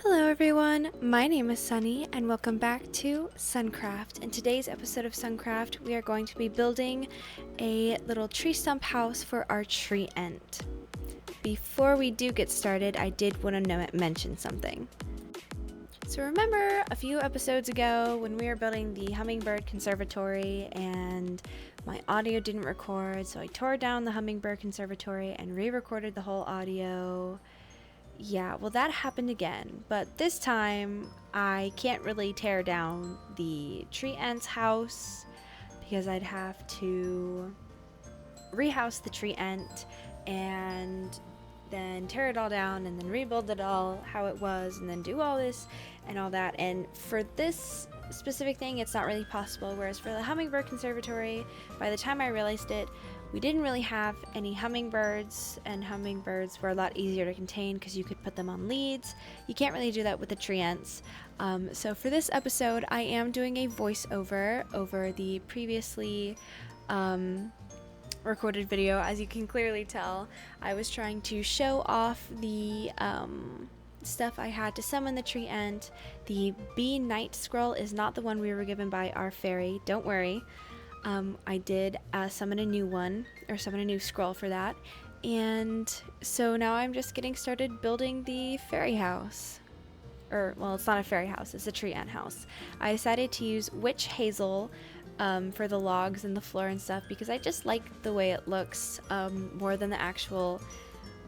Hello everyone, my name is Sunny and welcome back to SunCraft. In today's episode of SunCraft, we are going to be building a little tree stump house for our Tree Ent. Before we do get started, I did want to mention something. So remember a few episodes ago when we were building the hummingbird conservatory and my audio didn't record, so I tore down the hummingbird conservatory and re-recorded the whole audio. Yeah, well that happened again, but this time I can't really tear down the Tree Ent's house because I'd have to rehouse the Tree Ent and then tear it all down and then rebuild it all how it was and then do all this and all that. And for this specific thing, it's not really possible, whereas for the hummingbird conservatory, by the time I realized it, we didn't really have any hummingbirds, and hummingbirds were a lot easier to contain because you could put them on leads. You can't really do that with the Tree Ents. So for this episode, I am doing a voiceover over the previously recorded video. As you can clearly tell, I was trying to show off the stuff I had to summon the Tree Ent. The Bee Knight scroll is not the one we were given by our fairy, don't worry. I did summon a new one, or summon a new scroll for that, and so now I'm just getting started building the fairy house. Or, well, it's not a fairy house, it's a Tree Ent house. I decided to use witch hazel for the logs and the floor and stuff because I just like the way it looks more than the actual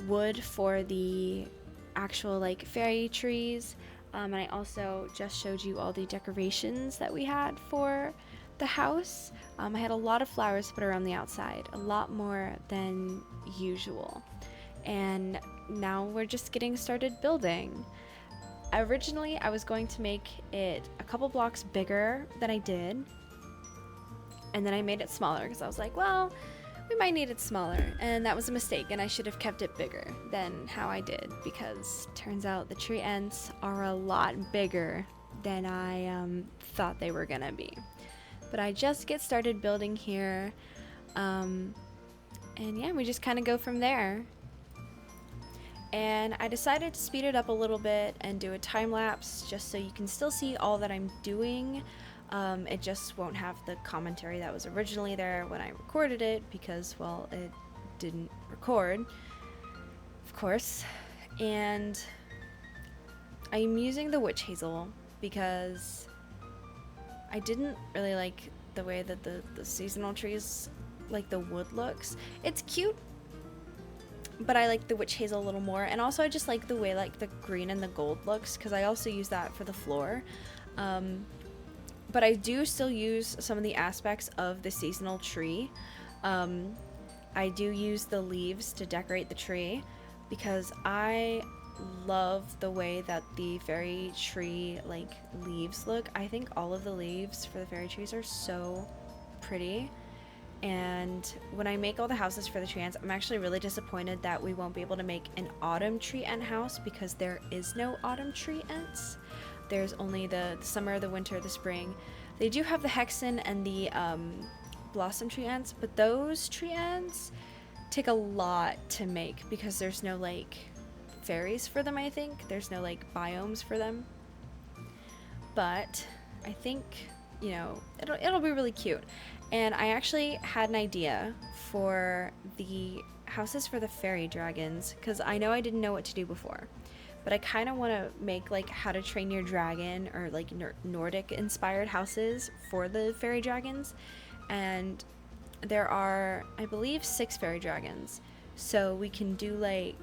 wood for the actual like fairy trees. And I also just showed you all the decorations that we had for the house. I had a lot of flowers put around the outside, a lot more than usual. And now we're just getting started building. Originally, I was going to make it a couple blocks bigger than I did. And then I made it smaller because I was like, well, we might need it smaller. And that was a mistake, and I should have kept it bigger than how I did, because turns out the Tree Ents are a lot bigger than I thought they were gonna be. But I just get started building here, and yeah, we just kind of go from there. And I decided to speed it up a little bit and do a time lapse just so you can still see all that I'm doing. It just won't have the commentary that was originally there when I recorded it because, well, it didn't record, of course. And I'm using the witch hazel because I didn't really like the way that the seasonal trees, like the wood looks. It's cute, but I like the witch hazel a little more. And also I just like the way like the green and the gold looks because I also use that for the floor. But I do still use some of the aspects of the seasonal tree. I do use the leaves to decorate the tree because I love the way that the fairy tree like leaves look. I think all of the leaves for the fairy trees are so pretty. And when I make all the houses for the Tree Ents, I'm actually really disappointed that we won't be able to make an autumn Tree Ent house because there is no autumn Tree Ents. There's only the summer, the winter, the spring. They do have the Hexen and the blossom Tree Ents, but those Tree Ents take a lot to make because there's no like fairies for them. I think there's no like biomes for them, but I think, you know, it'll be really cute. And I actually had an idea for the houses for the fairy dragons because I know I didn't know what to do before, but I kind of want to make like How to Train Your Dragon or like Nordic inspired houses for the fairy dragons. And there are, I believe, 6 fairy dragons, so we can do like,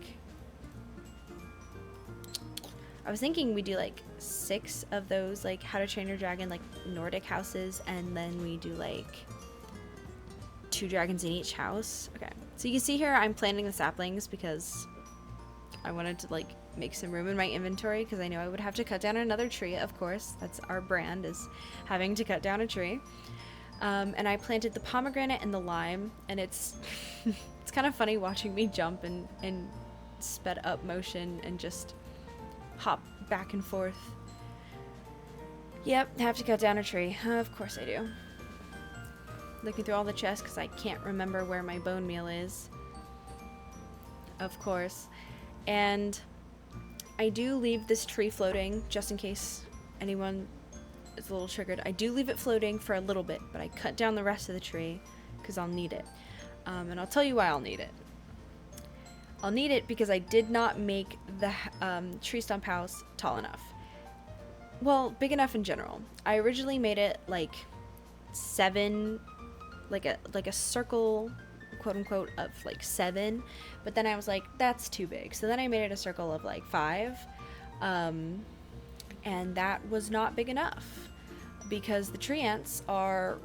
I was thinking we do like 6 of those like How to Train Your Dragon like Nordic houses, and then we do like 2 dragons in each house. Okay, so you can see here I'm planting the saplings because I wanted to like make some room in my inventory because I know I would have to cut down another tree. Of course, that's our brand, is having to cut down a tree. And I planted the pomegranate and the lime, and it's it's kind of funny watching me jump in sped up motion and just hop back and forth. Yep, have to cut down a tree. Of course I do. Looking through all the chests because I can't remember where my bone meal is. Of course. And I do leave this tree floating just in case anyone is a little triggered. I do leave it floating for a little bit, but I cut down the rest of the tree because I'll need it. And I'll tell you why I'll need it. I'll need it because I did not make the tree stump house tall enough. Well, big enough in general. I originally made it like 7, like a circle, quote unquote, of like 7, but then I was like, that's too big. So then I made it a circle of like 5, and that was not big enough because the tree ants are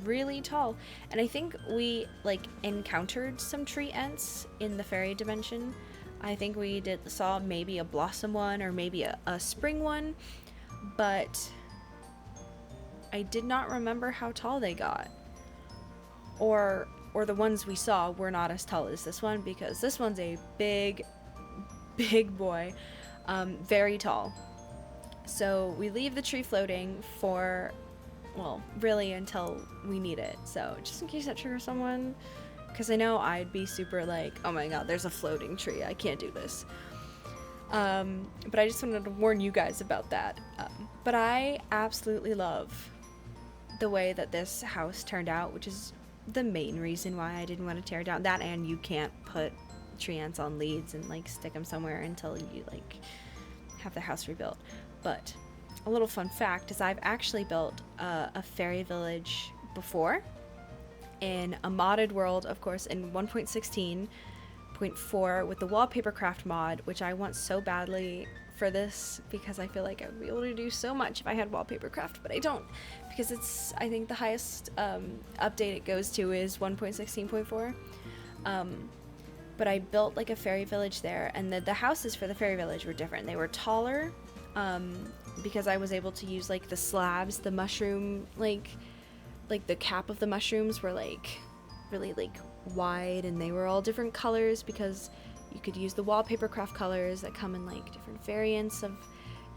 really tall. And I think we like encountered some tree ants in the fairy dimension. I think we saw maybe a blossom one or maybe a spring one, but I did not remember how tall they got. Or the ones we saw were not as tall as this one, because this one's a big boy, very tall. So we leave the tree floating for, well, really until we need it. So just in case that triggers someone, because I know I'd be super like, oh my god, there's a floating tree, I can't do this. But I just wanted to warn you guys about that. But I absolutely love the way that this house turned out, which is the main reason why I didn't want to tear it down. That, and you can't put tree ants on leads and like stick them somewhere until you like have the house rebuilt. But a little fun fact is I've actually built a fairy village before in a modded world, of course, in 1.16.4 with the wallpaper craft mod, which I want so badly for this because I feel like I would be able to do so much if I had wallpaper craft, but I don't, because it's, I think the highest update it goes to is 1.16.4. But I built like a fairy village there, and the houses for the fairy village were different. They were taller because I was able to use like the slabs, the mushroom, like the cap of the mushrooms were like really like wide, and they were all different colors because you could use the wallpaper craft colors that come in like different variants of,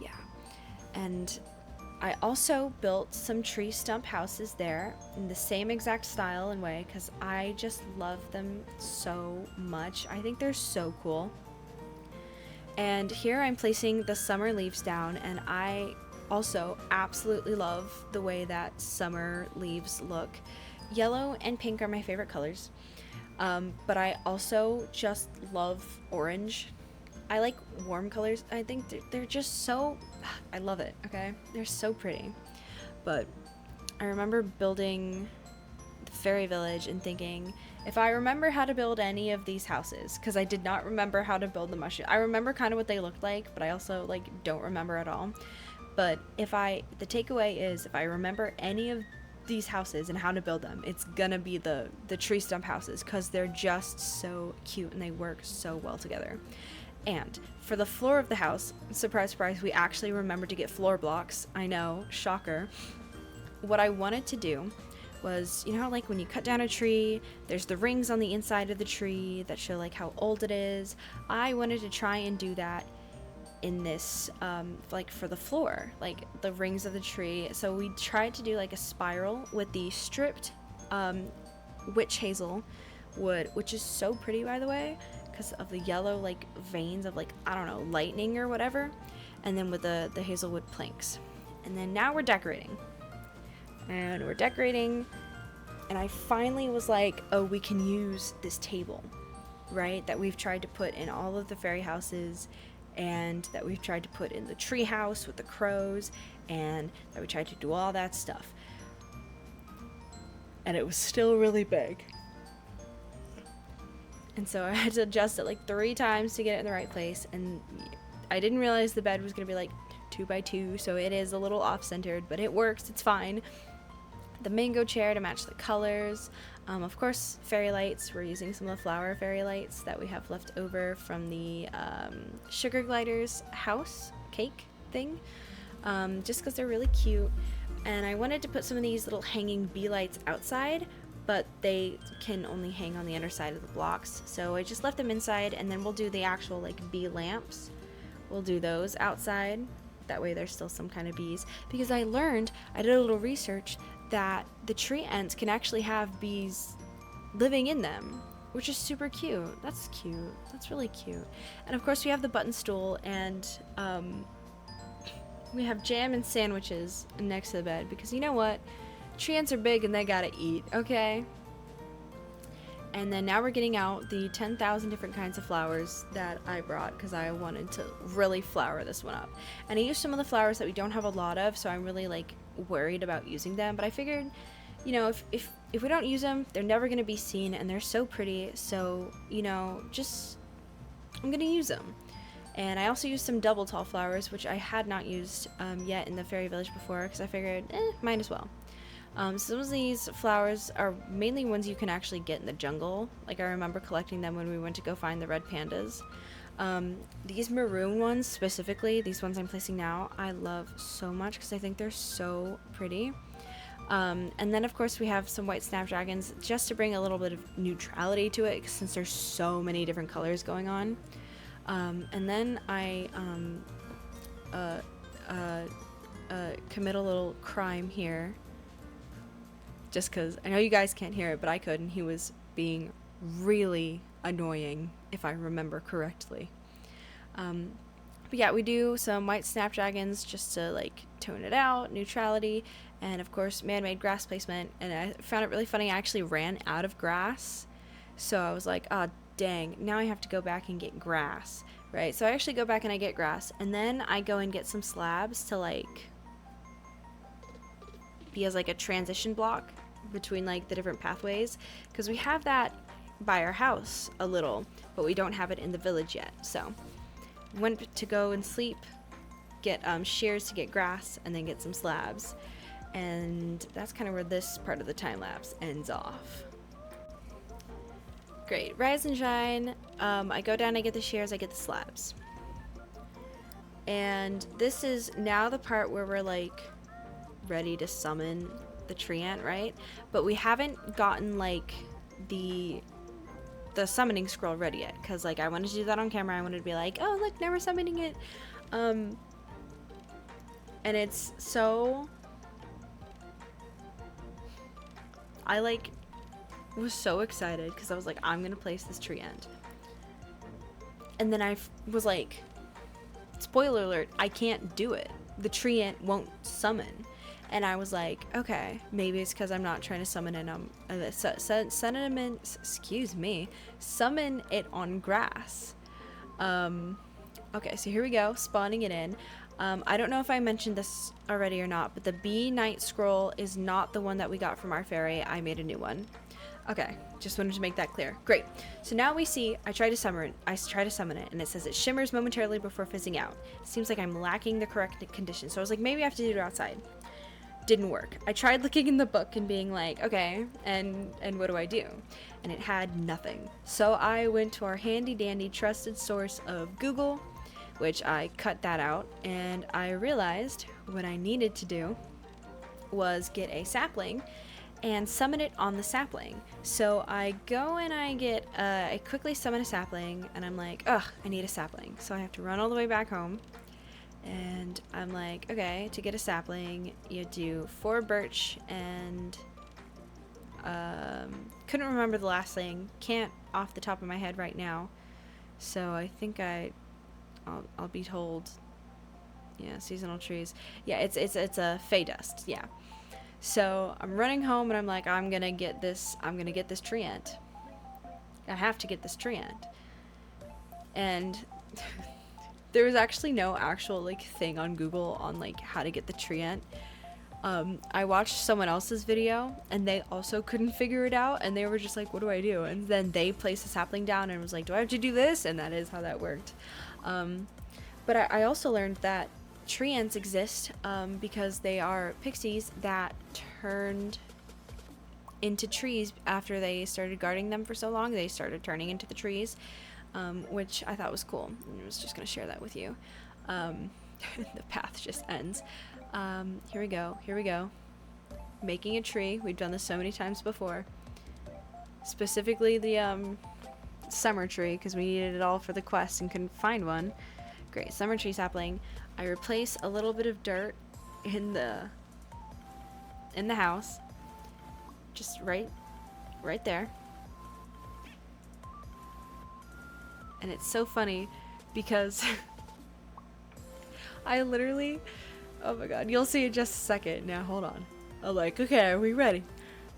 yeah. And I also built some tree stump houses there in the same exact style and way because I just love them so much. I think they're so cool. And here I'm placing the summer leaves down, and I also absolutely love the way that summer leaves look. Yellow and pink are my favorite colors. But I also just love orange. I like warm colors. I think they're just so, I love it, okay? They're so pretty. But I remember building the fairy village and thinking, if I remember how to build any of these houses, because I did not remember how to build the mushroom. I remember kind of what they looked like, but I also like don't remember at all. But the takeaway is, if I remember any of these houses and how to build them, it's gonna be the tree stump houses, because they're just so cute and they work so well together. And for the floor of the house, surprise surprise, we actually remembered to get floor blocks. I know, shocker. What I wanted to do was, you know how like when you cut down a tree, there's the rings on the inside of the tree that show like how old it is. I wanted to try and do that in this like for the floor, like the rings of the tree. So we tried to do like a spiral with the stripped witch hazel wood, which is so pretty, by the way, because of the yellow like veins of like, I don't know, lightning or whatever, and then with the hazelwood planks. And then now we're decorating, and I finally was like, oh, we can use this table, right, that we've tried to put in all of the fairy houses, and that we've tried to put in the tree house with the crows, and that we tried to do all that stuff. And it was still really big. And so I had to adjust it like 3 times to get it in the right place, and I didn't realize the bed was going to be like 2 by 2, so it is a little off-centered, but it works, it's fine. The mango chair to match the colors. Of course, fairy lights. We're using some of the flower fairy lights that we have left over from the Sugar Gliders house cake thing, just because they're really cute. And I wanted to put some of these little hanging bee lights outside, but they can only hang on the underside of the blocks. So I just left them inside, and then we'll do the actual like bee lamps. We'll do those outside. That way there's still some kind of bees. Because I did a little research, that the tree ants can actually have bees living in them, which is super cute. That's cute. That's really cute. And of course we have the button stool, and we have jam and sandwiches next to the bed because you know what? Tree ants are big and they gotta eat, okay? And then now we're getting out the 10,000 different kinds of flowers that I brought because I wanted to really flower this one up. And I used some of the flowers that we don't have a lot of, so I'm really like worried about using them. But I figured, you know, if we don't use them, they're never gonna be seen, and they're so pretty. So, you know, just I'm gonna use them. And I also used some double tall flowers, which I had not used yet in the fairy village before because I figured, might as well. Some of these flowers are mainly ones you can actually get in the jungle. Like I remember collecting them when we went to go find the red pandas. These maroon ones specifically, these ones I'm placing now, I love so much because I think they're so pretty. And then of course we have some white snapdragons just to bring a little bit of neutrality to it since there's so many different colors going on. And then I commit a little crime here. Just because I know you guys can't hear it, but I could, and he was being really annoying, if I remember correctly. But yeah, we do some white snapdragons just to like tone it out, neutrality, and of course man-made grass placement. And I found it really funny, I actually ran out of grass, so I was like, ah, dang, now I have to go back and get grass, right? So I actually go back and I get grass, and then I go and get some slabs to like be as like a transition block between like the different pathways, because we have that by our house a little, but we don't have it in the village yet. So went to go and sleep, get shears to get grass, and then get some slabs, and that's kind of where this part of the time lapse ends off. Great, rise and shine. I go down, I get the shears, I get the slabs, and this is now the part where we're like ready to summon the tree ant, right? But we haven't gotten like the summoning scroll ready yet, because like I wanted to do that on camera. I wanted to be like, oh look, now we're summoning it, and it's so, I like was so excited because I was like, I'm gonna place this tree ant, and then I was like, spoiler alert, I can't do it. The tree ant won't summon. And I was like, okay, maybe it's because I'm not trying to summon it summon it on grass. Okay, so here we go, spawning it in. I don't know if I mentioned this already or not, but the bee night scroll is not the one that we got from our fairy. I made a new one. Okay, just wanted to make that clear. Great. So now we see, I try to summon it, and it says it shimmers momentarily before fizzing out. It seems like I'm lacking the correct conditions. So I was like, maybe I have to do it outside. Didn't work. I tried looking in the book and being like, okay, and what do I do? And it had nothing. So I went to our handy dandy trusted source of Google, which I cut that out, and I realized what I needed to do was get a sapling and summon it on the sapling. So I go and I quickly summon a sapling, and I'm like, ugh, I need a sapling. So I have to run all the way back home. And I'm like, okay, to get a sapling, you do 4 birch and couldn't remember the last thing. Can't off the top of my head right now. So I think I'll be told. Yeah, seasonal trees. Yeah, it's a fey dust. Yeah. So I'm running home and I'm like, I'm gonna get this tree ant. I have to get this tree ant. And there was actually no actual like thing on Google on like how to get the tree ant. I watched someone else's video and they also couldn't figure it out, and they were just like, what do I do? And then they placed a sapling down and was like, do I have to do this? And that is how that worked. But I also learned that tree ants exist because they are pixies that turned into trees after they started guarding them for so long. They started turning into the trees. Which I thought was cool. I was just going to share that with you. The path just ends. Here we go. Making a tree. We've done this so many times before. Specifically the summer tree, because we needed it all for the quest and couldn't find one. Great, summer tree sapling. I replace a little bit of dirt in the house. Just right there. And it's so funny because I literally, oh my god, you'll see in just a second. Now, hold on. I'm like, okay, are we ready?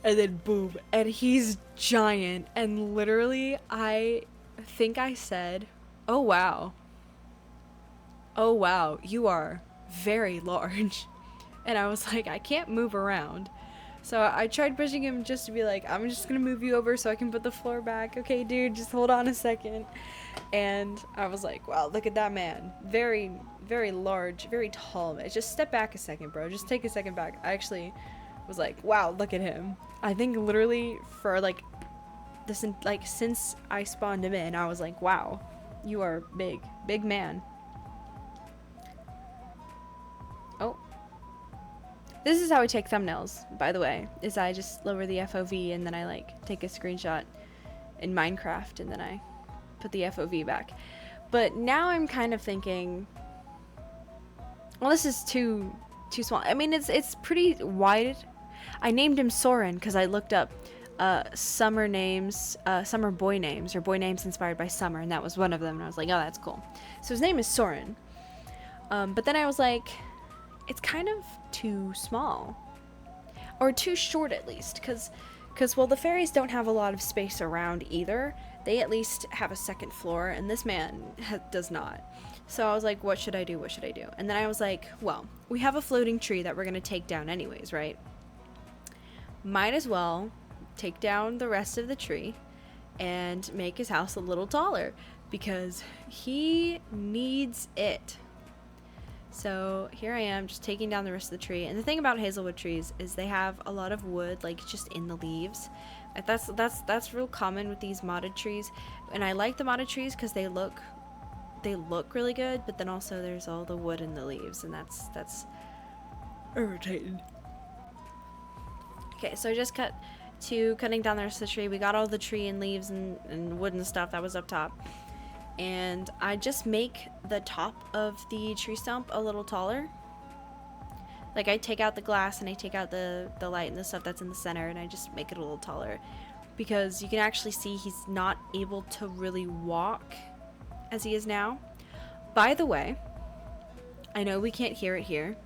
And then boom, and he's giant. And literally, I think I said, oh wow. Oh wow, you are very large. And I was like, I can't move around. So I tried pushing him just to be like, I'm just gonna move you over so I can put the floor back. Okay, dude, just hold on a second. And I was like, wow, look at that man. Very, very large, very tall man. Just step back a second, bro. Just take a second back. I actually was like, wow, look at him. I think literally for like this, like since I spawned him in, I was like, wow, you are big, big man. Oh. This is how I take thumbnails, by the way, is I just lower the FOV and then I like take a screenshot in Minecraft and then I put the FOV back. But now I'm kind of thinking, well, this is too small. I mean, it's pretty wide. I named him Soren because I looked up summer names, summer boy names, or boy names inspired by summer, and that was one of them, and I was like, oh, that's cool. So his name is Soren. But then I was like, it's kind of too small. Or too short, at least, because well, the fairies don't have a lot of space around either. They at least have a second floor, and this man does not. So I was like, what should I do? What should I do? And then I was like, well, we have a floating tree that we're going to take down anyways, right? Might as well take down the rest of the tree and make his house a little taller because he needs it. So here I am just taking down the rest of the tree. And the thing about hazelwood trees is they have a lot of wood like just in the leaves. That's real common with these modded trees. And I like the modded trees because they look really good, but then also there's all the wood in the leaves, and that's irritating. Okay, so I just cutting down the rest of the tree. We got all the tree and leaves and wood and stuff that was up top. And I just make the top of the tree stump a little taller. Like I take out the glass and I take out the light and the stuff that's in the center, and I just make it a little taller because you can actually see he's not able to really walk as he is now. By the way, I know we can't hear it here,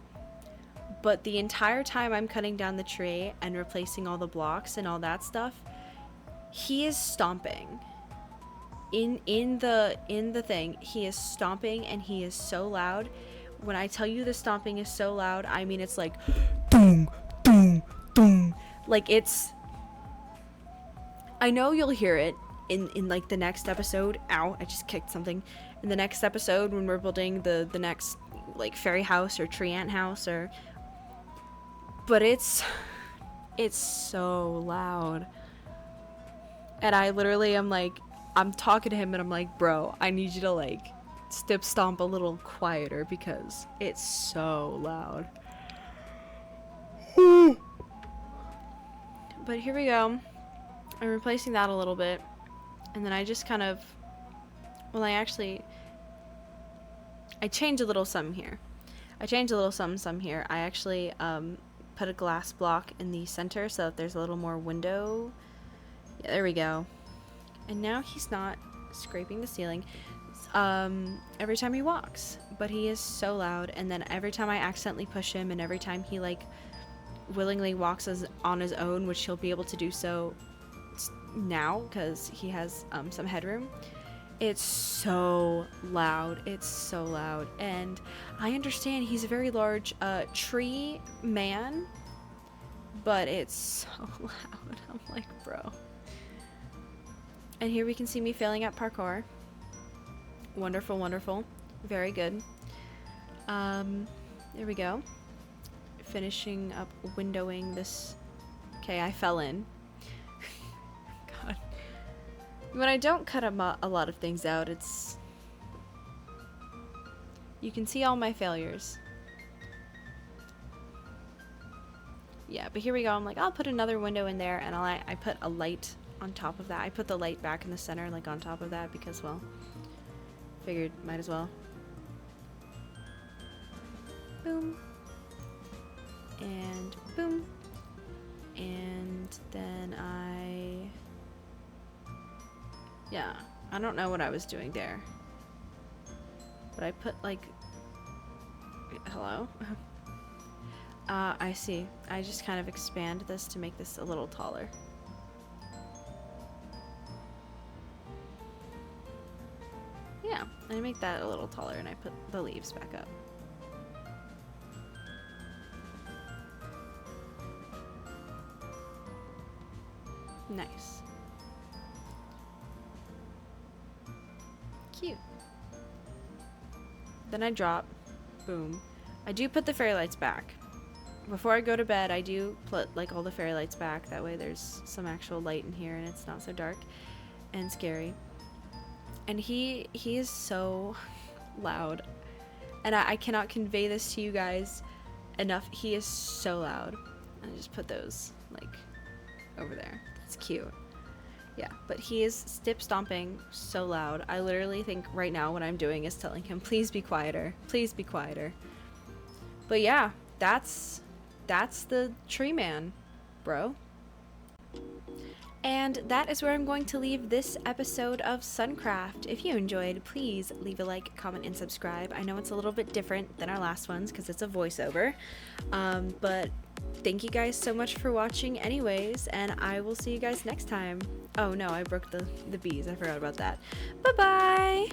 but the entire time I'm cutting down the tree and replacing all the blocks and all that stuff, he is stomping. In the thing, he is stomping, and he is so loud. When I tell you the stomping is so loud, I mean it's like boom, boom, boom. Like it's, I know you'll hear it in like the next episode. Ow, I just kicked something. In the next episode when we're building the next like fairy house or tree ant house, or but it's so loud. And I literally am like, I'm talking to him and I'm like, bro, I need you to like step stomp a little quieter because it's so loud. But here we go. I'm replacing that a little bit. And then I just kind of, well, I changed a little something here. I actually put a glass block in the center so that there's a little more window. Yeah, there we go. And now he's not scraping the ceiling every time he walks, but he is so loud. And then every time I accidentally push him, and every time he like willingly walks on his own, which he'll be able to do so now because he has some headroom, it's so loud. It's so loud. And I understand he's a very large tree man, but it's so loud. I'm like, bro. And here we can see me failing at parkour. Wonderful, wonderful. Very good. There we go. Finishing up windowing this. Okay, I fell in. God. When I don't cut a lot of things out, it's... You can see all my failures. Yeah, but here we go. I'm like, I'll put another window in there, and I put a light on top of that. I put the light back in the center, like on top of that, because, well, figured might as well. Boom. And boom. And then I don't know what I was doing there. But I put like... Hello? I see. I just kind of expand this to make this a little taller. Yeah, I make that a little taller and I put the leaves back up. Nice. Cute. Then I drop. Boom. I do put the fairy lights back. Before I go to bed, I do put like all the fairy lights back. That way there's some actual light in here and it's not so dark and scary. And he is so loud. And I cannot convey this to you guys enough. He is so loud. I just put those like over there. That's cute. Yeah, but he is stip stomping so loud. I literally think right now what I'm doing is telling him, please be quieter. Please be quieter. But yeah, that's the tree man, bro. And that is where I'm going to leave this episode of SunCraft. If you enjoyed, please leave a like, comment, and subscribe. I know it's a little bit different than our last ones because it's a voiceover. But thank you guys so much for watching anyways, and I will see you guys next time. Oh no, I broke the bees. I forgot about that. Bye-bye!